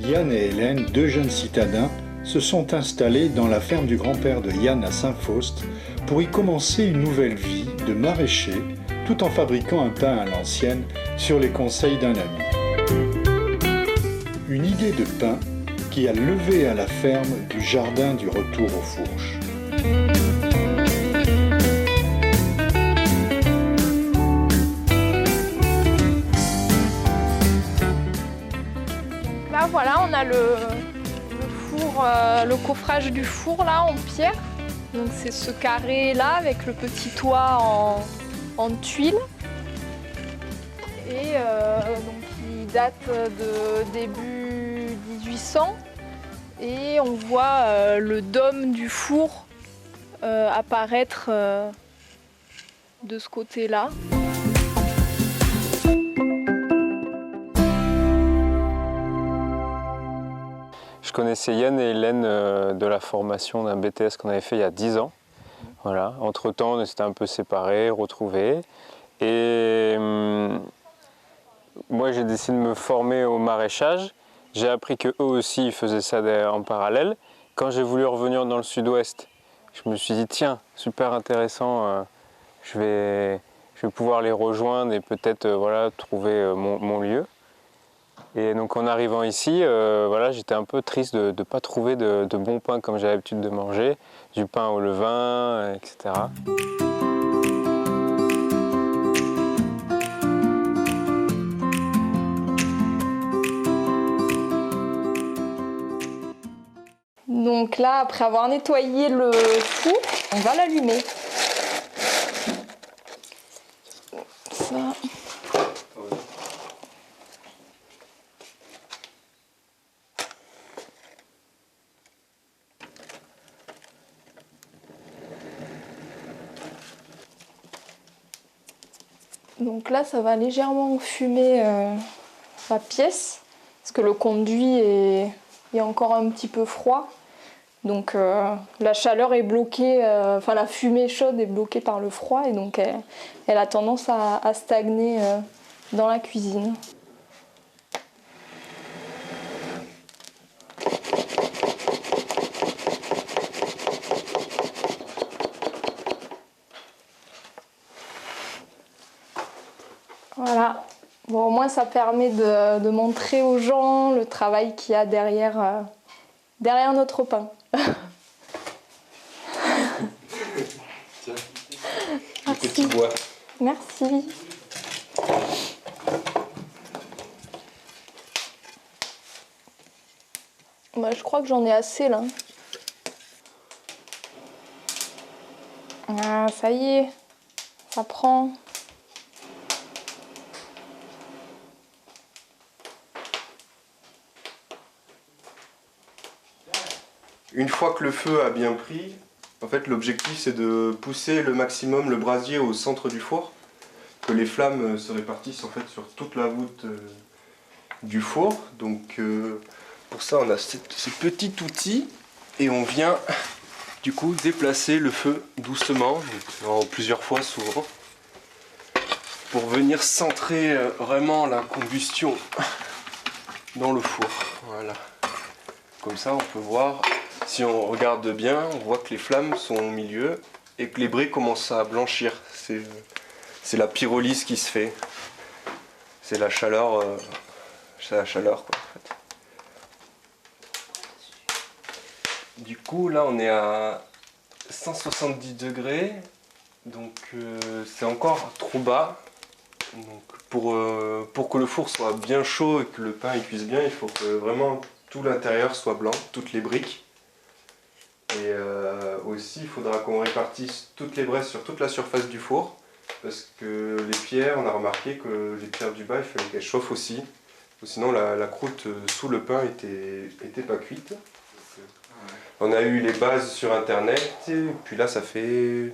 Yann et Hélène, deux jeunes citadins, se sont installés dans la ferme du grand-père de Yann à Saint-Faust pour y commencer une nouvelle vie de maraîcher, tout en fabriquant un pain à l'ancienne sur les conseils d'un ami. Une idée de pain qui a levé à la ferme du jardin du retour aux fourches. Là voilà, on a le four, le coffrage du four là en pierre. Donc c'est ce carré là avec le petit toit en tuiles. Et donc il date de début 1800. Et on voit le dôme du four apparaître de ce côté-là. Je connaissais Yann et Hélène de la formation d'un BTS qu'on avait fait il y a 10 ans. Voilà. Entre-temps, on s'était un peu séparés, retrouvés. Et moi, j'ai décidé de me former au maraîchage. J'ai appris qu'eux aussi, ils faisaient ça en parallèle. Quand j'ai voulu revenir dans le sud-ouest, je me suis dit, tiens, super intéressant, je vais pouvoir les rejoindre et peut-être voilà, trouver mon lieu. Et donc en arrivant ici, voilà, j'étais un peu triste de ne pas trouver de bon pain comme j'ai l'habitude de manger, du pain au levain, etc. Donc là, après avoir nettoyé le four, on va l'allumer. Ça. Donc là, ça va légèrement fumer la pièce, parce que le conduit est encore un petit peu froid. Donc la chaleur est bloquée, enfin la fumée chaude est bloquée par le froid, et donc elle a tendance à stagner dans la cuisine. Voilà, bon, au moins ça permet de montrer aux gens le travail qu'il y a derrière, derrière notre pain. Tiens, un petit bois. Merci. Bah, je crois que j'en ai assez là. Ah, ça y est, ça prend. Une fois que le feu a bien pris, en fait l'objectif c'est de pousser le maximum le brasier au centre du four, que les flammes se répartissent en fait sur toute la voûte du four. Donc pour ça on a ce petit outil et on vient du coup déplacer le feu doucement, en plusieurs fois souvent, pour venir centrer vraiment la combustion dans le four. Voilà. Comme ça on peut voir. Si on regarde bien, on voit que les flammes sont au milieu et que les briques commencent à blanchir. C'est la pyrolyse qui se fait. C'est la chaleur, quoi, en fait. Du coup, là, on est à 170 degrés, donc c'est encore trop bas. Donc, pour que le four soit bien chaud et que le pain cuise bien, il faut que vraiment tout l'intérieur soit blanc, toutes les briques. Et aussi, il faudra qu'on répartisse toutes les braises sur toute la surface du four, parce que les pierres, on a remarqué que les pierres du bas, il fallait qu'elles chauffent aussi, ou sinon la croûte sous le pain était pas cuite. On a eu les bases sur internet, et puis là ça fait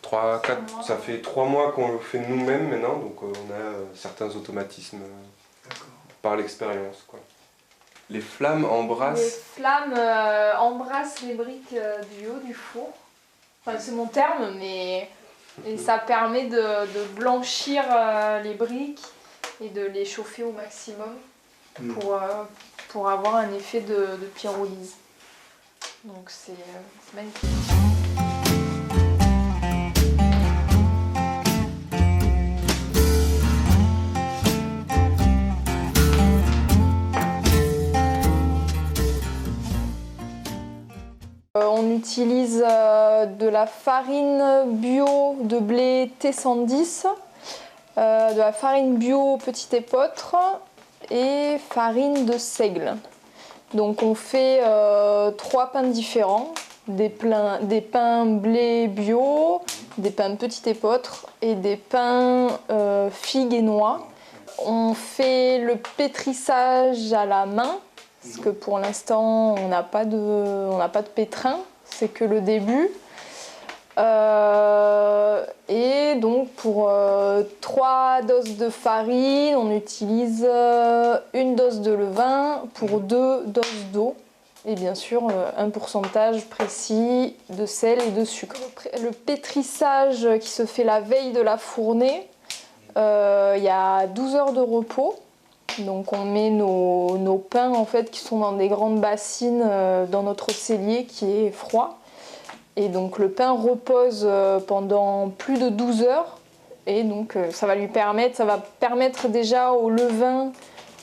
3 mois qu'on le fait nous-mêmes maintenant, donc on a certains automatismes par l'expérience, quoi. Les flammes embrassent... Les flammes embrassent les briques du haut du four. Enfin, c'est mon terme, mais et ça permet de blanchir les briques et de les chauffer au maximum pour pour avoir un effet de pyrolyse. Donc c'est magnifique. On utilise de la farine bio de blé T110, de la farine bio petit épeautre et farine de seigle. Donc on fait 3 pains différents, des pains blé bio, des pains petit épeautre et des pains figues et noix. On fait le pétrissage à la main, parce que pour l'instant on n'a pas de pétrin, c'est que le début. Et donc pour 3 doses de farine, on utilise 1 dose de levain pour 2 doses d'eau. Et bien sûr un pourcentage précis de sel et de sucre. Le pétrissage qui se fait la veille de la fournée, il y a 12 heures de repos. Donc on met nos pains en fait, qui sont dans des grandes bassines dans notre cellier qui est froid. Et donc le pain repose pendant plus de 12 heures. Et donc ça va permettre déjà au levain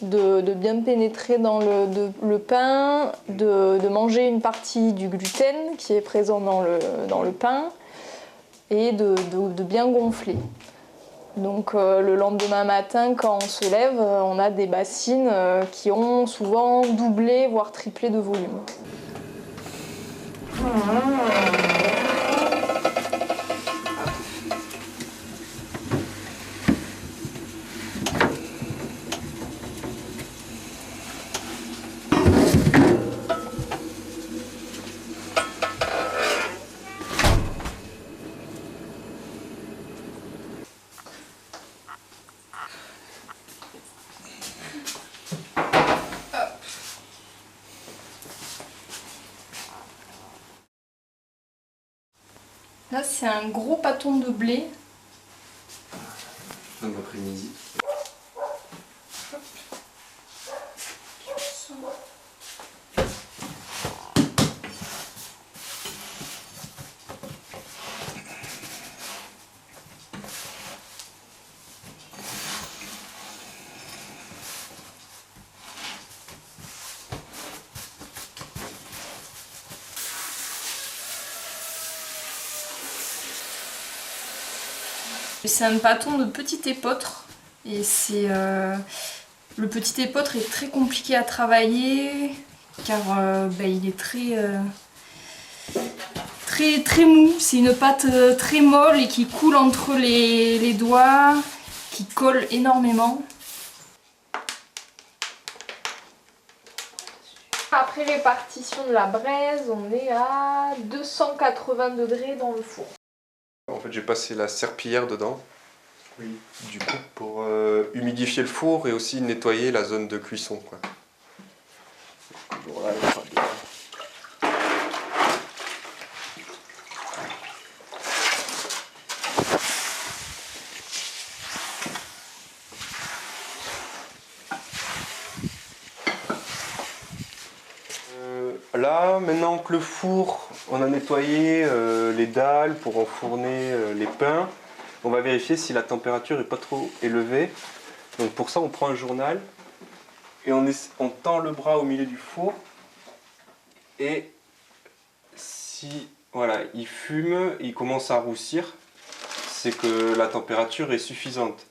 de bien pénétrer dans le pain, de manger une partie du gluten qui est présent dans le pain et de bien gonfler. Donc le lendemain matin, quand on se lève, on a des bassines qui ont souvent doublé, voire triplé de volume. Là, c'est un gros pâton de blé. Bon après-midi. C'est un pâton de petit épeautre et le petit épeautre est très compliqué à travailler car il est très mou. C'est une pâte très molle et qui coule entre les doigts, qui colle énormément. Après répartition de la braise, on est à 280 degrés dans le four. En fait, j'ai passé la serpillière dedans. Oui. Du coup, pour humidifier le four et aussi nettoyer la zone de cuisson, quoi. Voilà, là, maintenant que le four, on a nettoyé les dalles pour enfourner les pains, on va vérifier si la température n'est pas trop élevée. Donc pour ça, on prend un journal et on tend le bras au milieu du four. Et si voilà, il fume, il commence à roussir, c'est que la température est suffisante.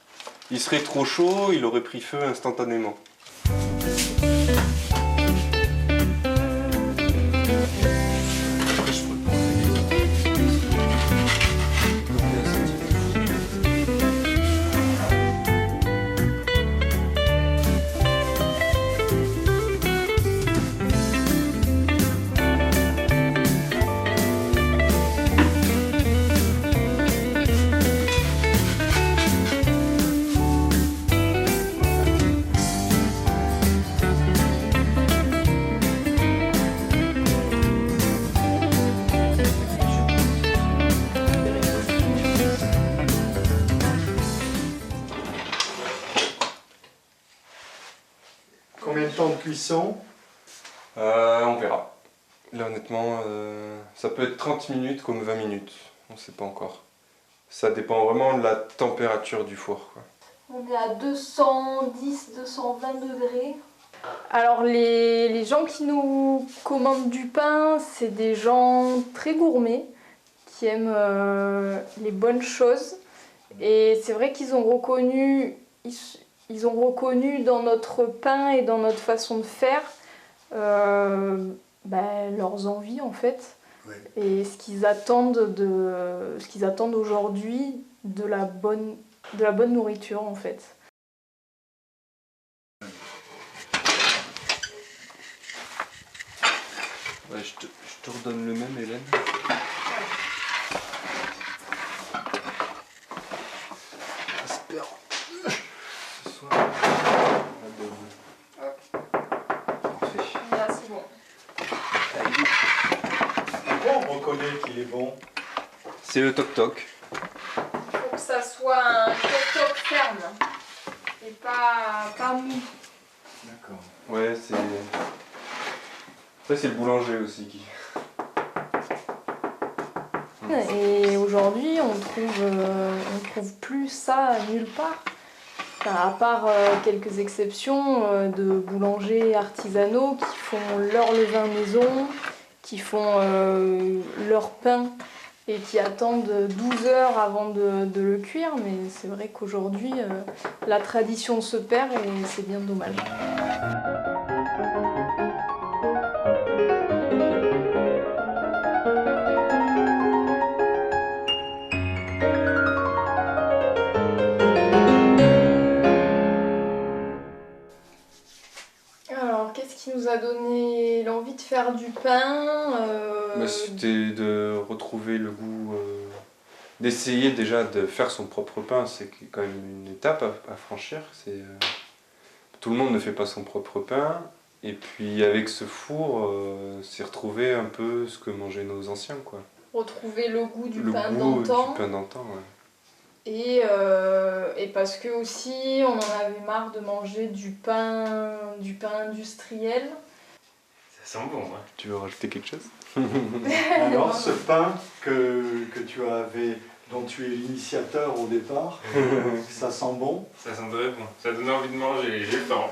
Il serait trop chaud, il aurait pris feu instantanément. Combien de temps de cuisson? On verra. Là honnêtement, ça peut être 30 minutes comme 20 minutes. On ne sait pas encore. Ça dépend vraiment de la température du four, quoi. On est à 210-220 degrés. Alors les gens qui nous commandent du pain, c'est des gens très gourmets, qui aiment les bonnes choses. Et c'est vrai qu'ils ont reconnu, ils ont reconnu dans notre pain et dans notre façon de faire leurs envies en fait. Oui. Et ce qu'ils attendent aujourd'hui de la bonne nourriture en fait. Ouais, je te redonne le même, Hélène. J'espère ce soir. Parfait. Là c'est bon. Pourquoi on reconnaît qu'il est bon? C'est le toc-toc. Il faut que ça soit un toc-toc ferme et pas mou. D'accord. Ouais, c'est... Après, c'est le boulanger aussi qui... Et aujourd'hui, on trouve plus ça nulle part. Enfin, à part quelques exceptions de boulangers artisanaux qui font leur levain maison, qui font leur pain et qui attendent 12 heures avant de le cuire. Mais c'est vrai qu'aujourd'hui, la tradition se perd et c'est bien dommage. Alors, qu'est-ce qui nous a donné l'envie de faire du pain C'était de retrouver le goût... D'essayer déjà de faire son propre pain, c'est quand même une étape à franchir. Tout le monde ne fait pas son propre pain. Et puis avec ce four, c'est retrouver un peu ce que mangeaient nos anciens, quoi. Retrouver le goût du pain goût d'antan. du pain d'antan, ouais. Et parce que aussi on en avait marre de manger du pain industriel. Ça sent bon, ouais. Tu veux rajouter quelque chose? Alors ce pain que dont tu es l'initiateur au départ, ça sent bon? Ça sent très bon. Ça donne envie de manger, j'ai faim.